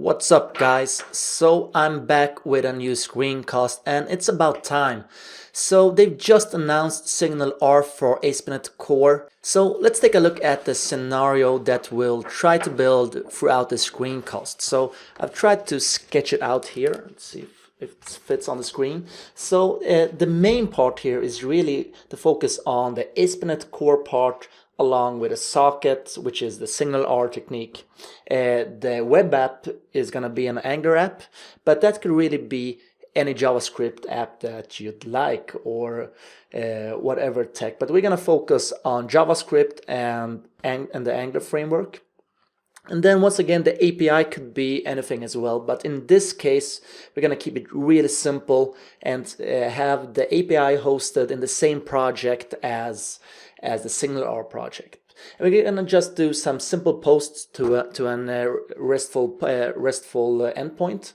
What's up, guys? So I'm back with a new screencast and it's about time. So they've just announced SignalR for AspNetCore. So let's take a look at the scenario that we'll try to build throughout the screencast. So I've tried to sketch it out here. Let's see if it fits on the screen. So the main part here is really to focus on the AspNetCore part along with a socket, which is the SignalR technique. The web app is going to be an Angular app, but that could really be any JavaScript app that you'd like, or whatever tech. But we're going to focus on JavaScript and the Angular framework. And then once again, the API could be anything as well, but in this case, we're going to keep it really simple and have the API hosted in the same project as the SignalR project. And we're going to just do some simple posts to an RESTful endpoint,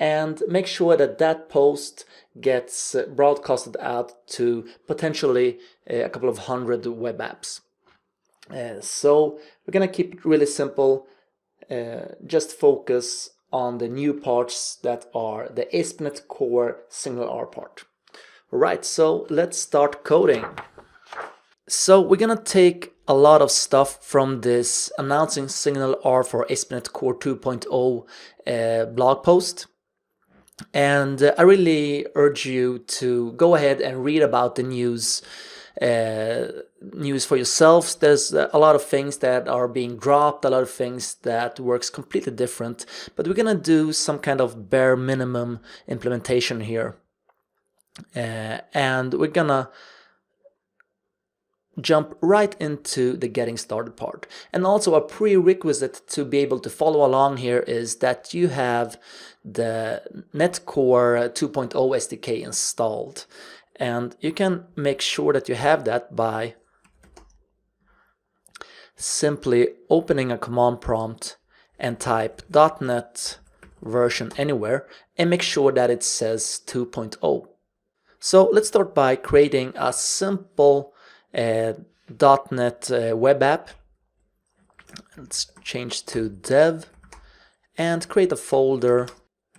and make sure that that post gets broadcasted out to potentially a couple of hundred web apps. So we're going to keep it really simple, just focus on the new parts that are the AspNetCore SignalR part. All right, so let's start coding. So we're going to take a lot of stuff from this announcing SignalR for AspNetCore 2.0 blog post. And I really urge you to go ahead and read about the news for yourselves. There's a lot of things that are being dropped, a lot of things that works completely different, but we're gonna do some kind of bare minimum implementation here, and we're gonna jump right into the getting started part. And also a prerequisite to be able to follow along here is that you have the NetCore 2.0 SDK installed. And you can make sure that you have that by simply opening a command prompt and type .NET version anywhere and make sure that it says 2.0. So let's start by creating a simple .NET web app. Let's change to dev and create a folder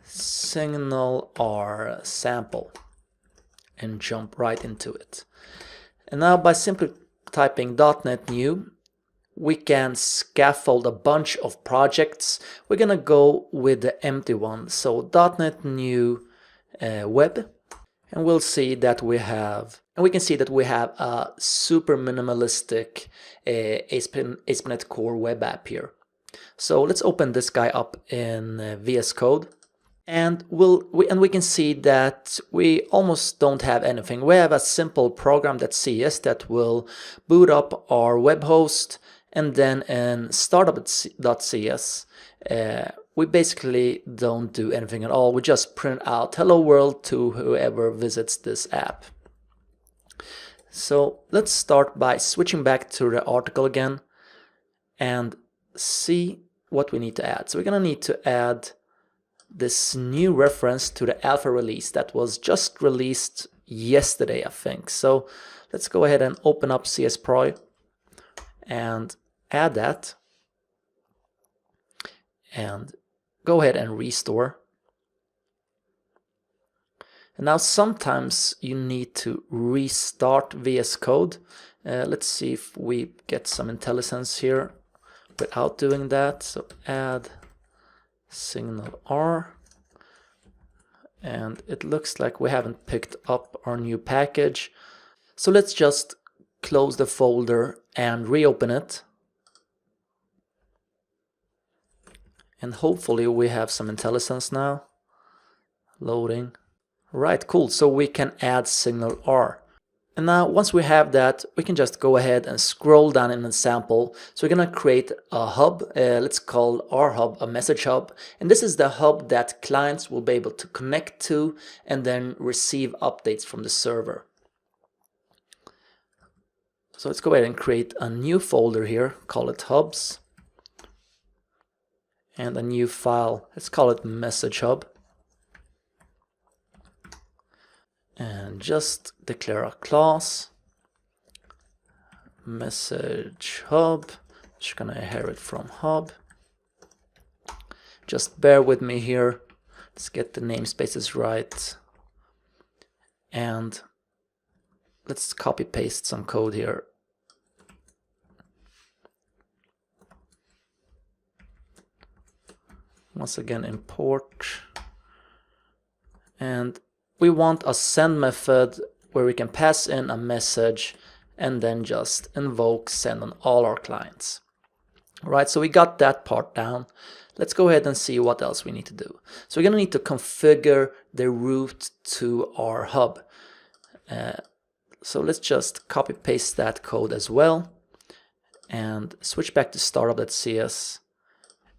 SignalR sample and jump right into it. And now by simply typing .NET new, we can scaffold a bunch of projects. We're gonna go with the empty one, so .NET new web, and we'll see that we have, and we can see that we have a super minimalistic AspNetCore web app here. So let's open this guy up in VS Code. And we can see that we almost don't have anything. We have a simple program.cs that will boot up our web host, and then in startup.cs we basically don't do anything at all. We just print out hello world to whoever visits this app. So let's start by switching back to the article again and see what we need to add. So we're gonna need to add this new reference to the alpha release that was just released yesterday, I think. So let's go ahead and open up CSProy and add that, and go ahead and restore. And now sometimes you need to restart VS Code. Let's see if we get some IntelliSense here without doing that. So add SignalR, and it looks like we haven't picked up our new package. So let's just close the folder and reopen it. And hopefully we have some IntelliSense now. Loading. Right, cool. So we can add SignalR. And now once we have that, we can just go ahead and scroll down in the sample. So we're going to create a hub. Let's call our hub a message hub. And this is the hub that clients will be able to connect to and then receive updates from the server. So let's go ahead and create a new folder here, call it hubs. And a new file, let's call it message hub. And just declare a class, message hub, which is going to inherit from hub. Just bear with me here. Let's get the namespaces right. And let's copy paste some code here. Once again, import. And we want a send method where we can pass in a message and then just invoke send on all our clients. Right, so we got that part down. Let's go ahead and see what else we need to do. So we're going to need to configure the route to our hub. So let's just copy paste that code as well and switch back to startup.cs.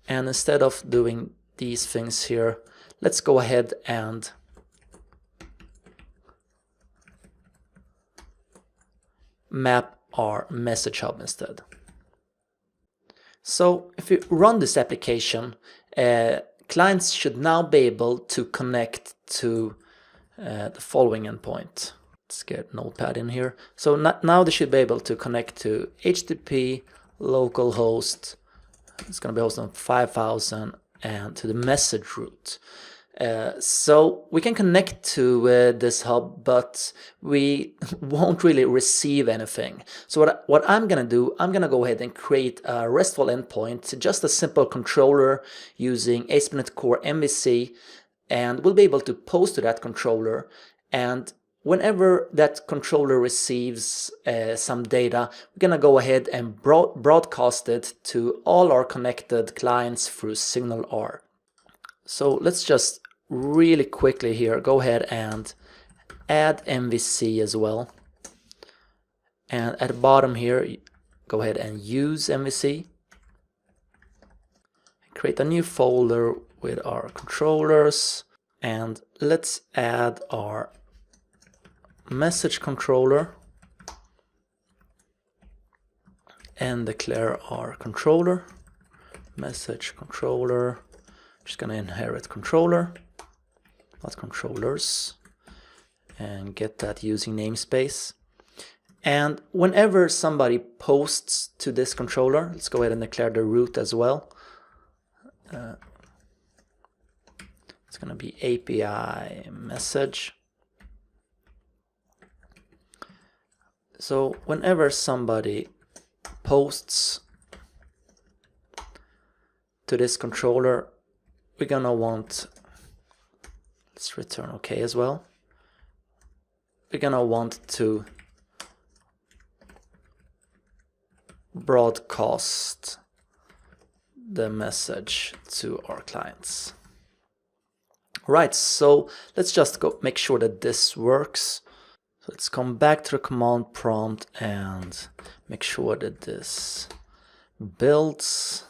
And instead of doing these things here, let's go ahead and map our message hub instead. So if you run this application, clients should now be able to connect to the following endpoint. Let's get Notepad in here. So now they should be able to connect to HTTP localhost. It's going to be hosted on 5000 and to the message route. So we can connect to this hub, but we won't really receive anything. So what I'm going to do, I'm going to go ahead and create a RESTful endpoint, just a simple controller using AspNetCore MVC, and we'll be able to post to that controller. And whenever that controller receives some data, we're going to go ahead and broadcast it to all our connected clients through SignalR. So let's just really quickly here go ahead and add MVC as well. And at the bottom here, go ahead and use MVC. Create a new folder with our controllers. And let's add our message controller and declare our controller. Message controller. Just gonna inherit controller, not controllers, and get that using namespace. And whenever somebody posts to this controller, let's go ahead and declare the route as well. It's gonna be API message. So whenever somebody posts to this controller, we're gonna want, let's return OK as well. We're gonna want to broadcast the message to our clients. Right, so let's just go make sure that this works. So let's come back to the command prompt and make sure that this builds.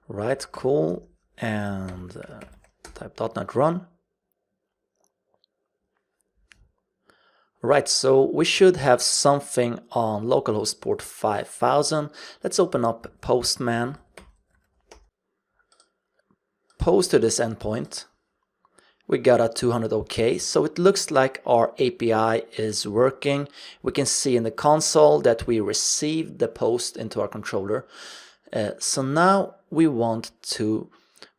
Right, cool, and type .NET run. Right, so we should have something on localhost port 5000. Let's open up Postman. Post to this endpoint. We got a 200 OK, so it looks like our API is working. We can see in the console that we received the post into our controller. So now we want to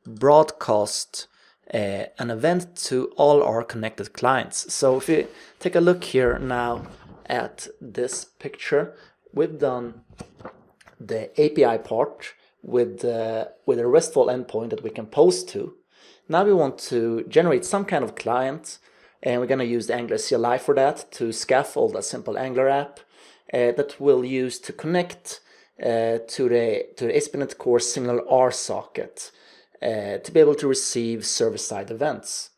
broadcast an event to all our connected clients. So if you take a look here now at this picture, we've done the API part with a RESTful endpoint that we can post to. Now we want to generate some kind of client, and we're going to use the Angular CLI for that to scaffold a simple Angular app that we'll use to connect to the AspNetCore SignalR socket to be able to receive server-side events.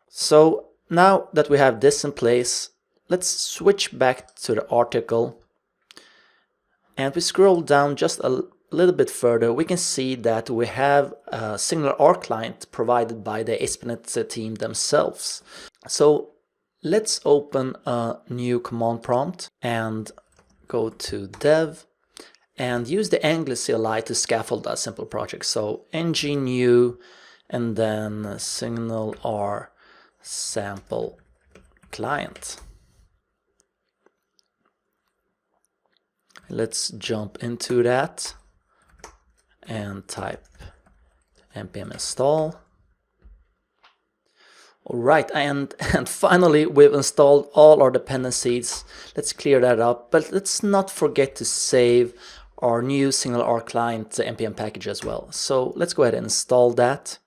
So now that we have this in place, let's switch back to the article, and we scroll down just a little bit further. We can see that we have a SignalR client provided by the AspNet team themselves. So let's open a new command prompt and go to dev and use the Angular CLI to scaffold a simple project. So ng new and then SignalR sample client. Let's jump into that and type npm install. Alright, and finally we've installed all our dependencies. Let's clear that up, but let's not forget to save our new SignalR client npm package as well. So let's go ahead and install that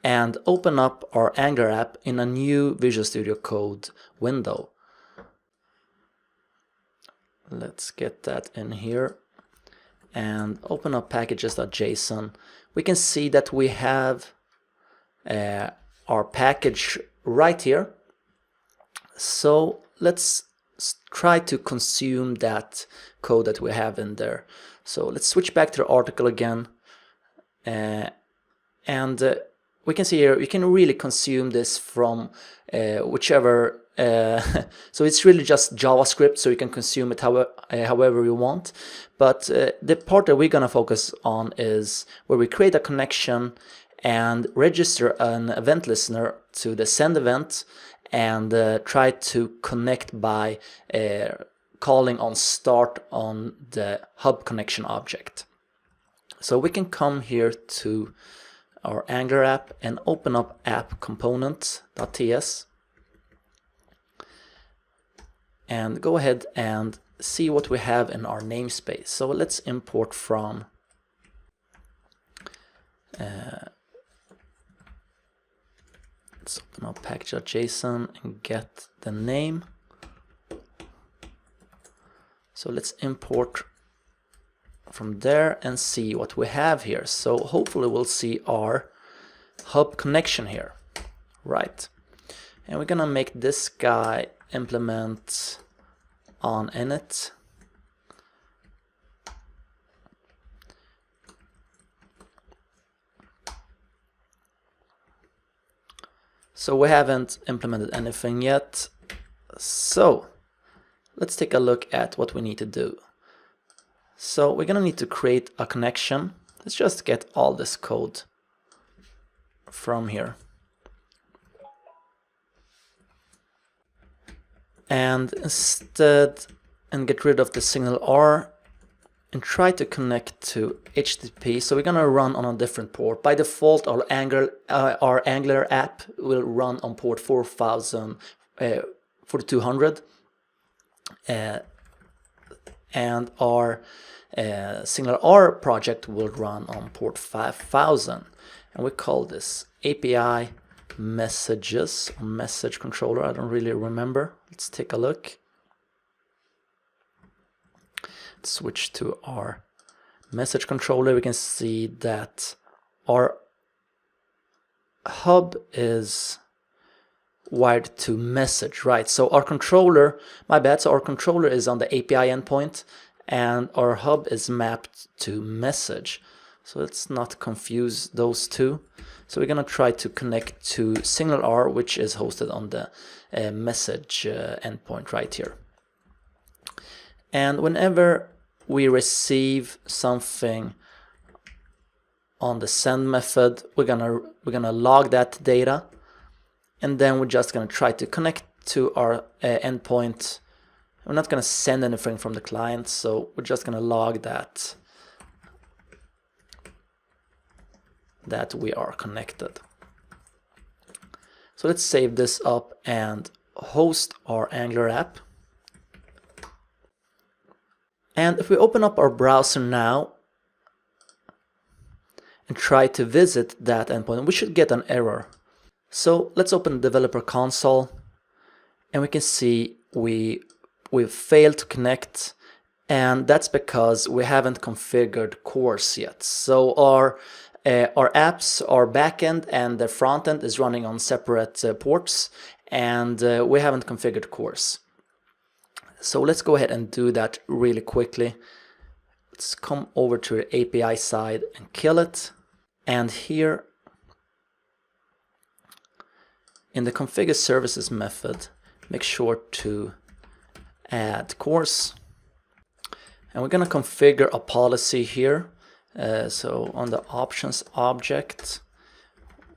and open up our Angular app in a new Visual Studio Code window. Let's get that in here and open up packages.json. We can see that we have our package right here. So let's try to consume that code that we have in there. So let's switch back to the article again, and we can see here you can really consume this from whichever so it's really just JavaScript, so you can consume it however you want. But the part that we're gonna focus on is where we create a connection and register an event listener to the send event and try to connect by calling on start on the hub connection object. So we can come here to our Angular app and open up app component.ts and go ahead and see what we have in our namespace. So let's import from let's open up package.json and get the name. So let's import from there and see what we have here. So hopefully we'll see our hub connection here, right? And we're gonna make this guy implement on init. So we haven't implemented anything yet. So let's take a look at what we need to do. So we're gonna need to create a connection. Let's just get all this code from here. And instead, and get rid of the SignalR and try to connect to HTTP. So we're gonna run on a different port. By default, our Angular app will run on port 4200. And our SignalR project will run on port 5000, and we call this API messages or message controller. I don't really remember. Let's take a look. Let's switch to our message controller. We can see that our hub is wired to message, right? So our controller, my bad, so our controller is on the API endpoint and our hub is mapped to message. So let's not confuse those two. So we're gonna try to connect to SignalR, which is hosted on the message endpoint right here. And whenever we receive something on the send method, we're gonna log that data. And then we're just going to try to connect to our endpoint. We're not going to send anything from the client, so we're just going to log that we are connected. So let's save this up and host our Angular app. And if we open up our browser now and try to visit that endpoint, we should get an error. So let's open the developer console and we can see we've failed to connect, and that's because we haven't configured cores yet. So our apps, our backend and the frontend is running on separate ports, and we haven't configured cores. So let's go ahead and do that really quickly. Let's come over to the API side and kill it. And here in the configure services method, make sure to add cores. And we're going to configure a policy here. So on the options object,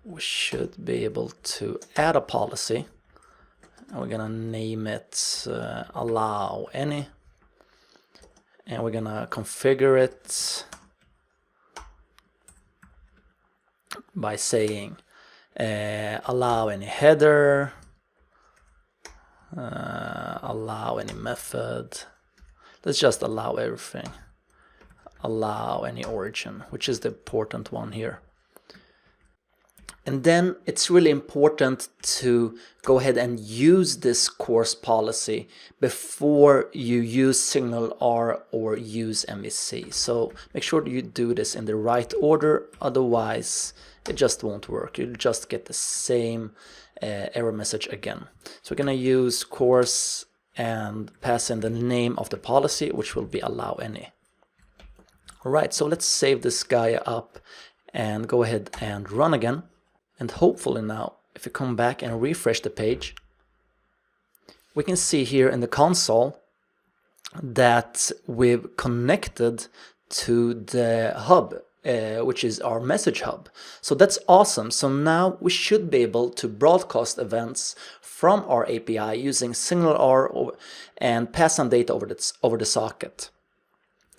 we should be able to add a policy. And we're going to name it allow any. and we're gonna configure it by saying allow any header, allow any method. Let's just allow everything. Allow any origin, which is the important one here. And then it's really important to go ahead and use this course policy before you use SignalR or use MVC. So make sure you do this in the right order, otherwise it just won't work. You'll just get the same error message again. So we're going to use course and pass in the name of the policy, which will be allow any. Alright, so let's save this guy up and go ahead and run again. And hopefully now, if you come back and refresh the page, we can see here in the console that we've connected to the hub, which is our message hub. So that's awesome. So now we should be able to broadcast events from our API using SignalR and pass on data over the socket.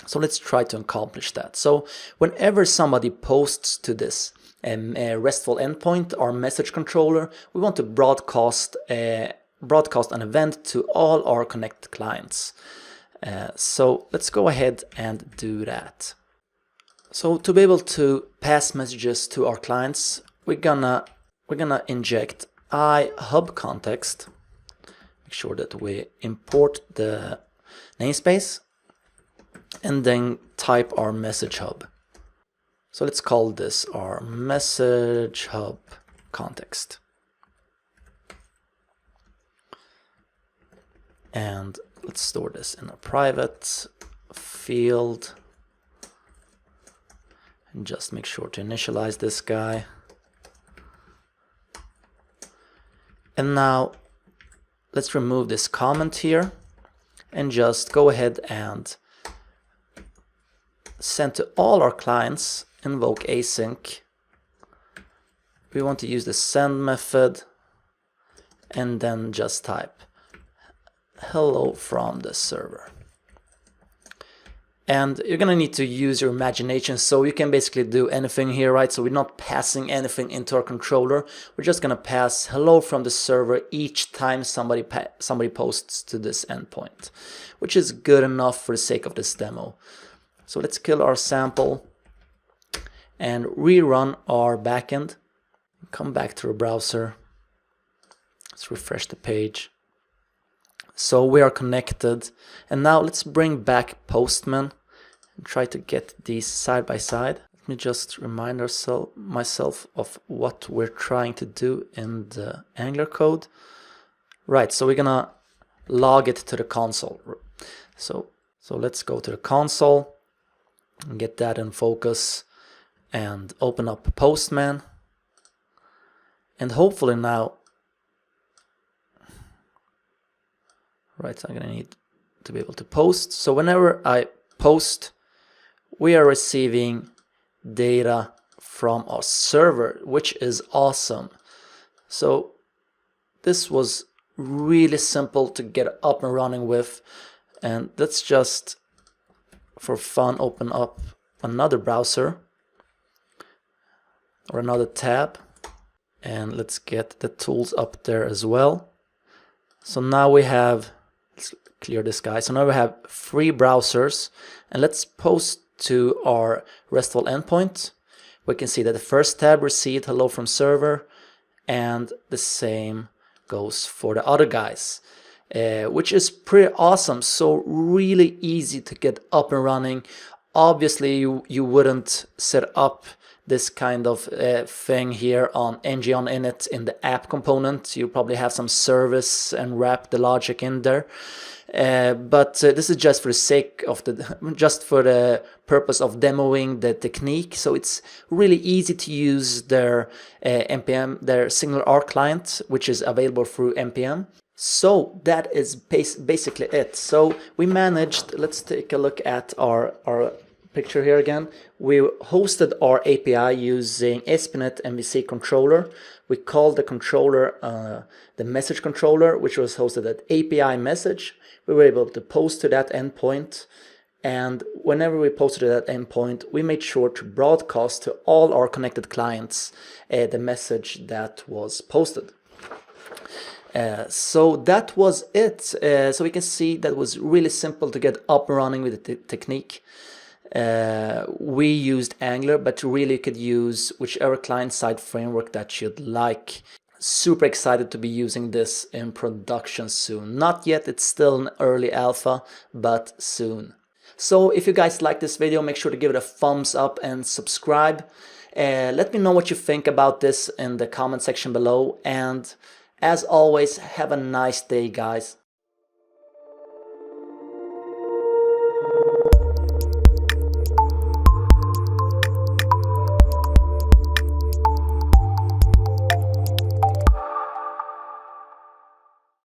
So let's try to accomplish that. So whenever somebody posts to this a RESTful endpoint or message controller, we want to broadcast an event to all our connected clients. So let's go ahead and do that. So to be able to pass messages to our clients, we're gonna inject hub context. Make sure that we import the namespace and then type our message hub. So let's call this our message hub context. And let's store this in a private field. And just make sure to initialize this guy. And now let's remove this comment here and just go ahead and send to all our clients, invoke async. We want to use the send method and then just type hello from the server. And you're gonna need to use your imagination, so you can basically do anything here, right? So we're not passing anything into our controller. We're just gonna pass hello from the server each time somebody posts to this endpoint, which is good enough for the sake of this demo. So let's kill our sample and rerun our backend. Come back to our browser. Let's refresh the page. So we are connected, and now let's bring back Postman and try to get these side by side. Let me just remind myself of what we're trying to do in the Angular code. Right, so we're gonna log it to the console. So let's go to the console and get that in focus and open up Postman. And hopefully now, right, so I'm gonna need to be able to post. So whenever I post, we are receiving data from our server, which is awesome. So this was really simple to get up and running with. And let's just, for fun, open up another browser or another tab. And let's get the tools up there as well. So now we have, let's clear this guy. So now we have 3 browsers, and let's post to our RESTful endpoint. We can see that the first tab received hello from server, and the same goes for the other guys, which is pretty awesome. So really easy to get up and running. Obviously you wouldn't set up this kind of thing here on ng-on init in the app component. You probably have some service and wrap the logic in there. But this is just for the sake of just for the purpose of demoing the technique. So it's really easy to use their npm, their SignalR client, which is available through npm. So that is basically it. So we managed. Let's take a look at our picture here again. We hosted our API using AspNet MVC controller. We called the controller the message controller, which was hosted at API message. We were able to post to that endpoint, And whenever we posted that endpoint, we made sure to broadcast to all our connected clients the message that was posted. So that was it. So we can see that it was really simple to get up and running with the technique. We used Angular, but really you could use whichever client-side framework that you'd like. Super excited to be using this in production soon. Not yet, it's still an early alpha, but soon. So if you guys like this video, make sure to give it a thumbs up and subscribe. Let me know what you think about this in the comment section below. And as always, have a nice day, guys.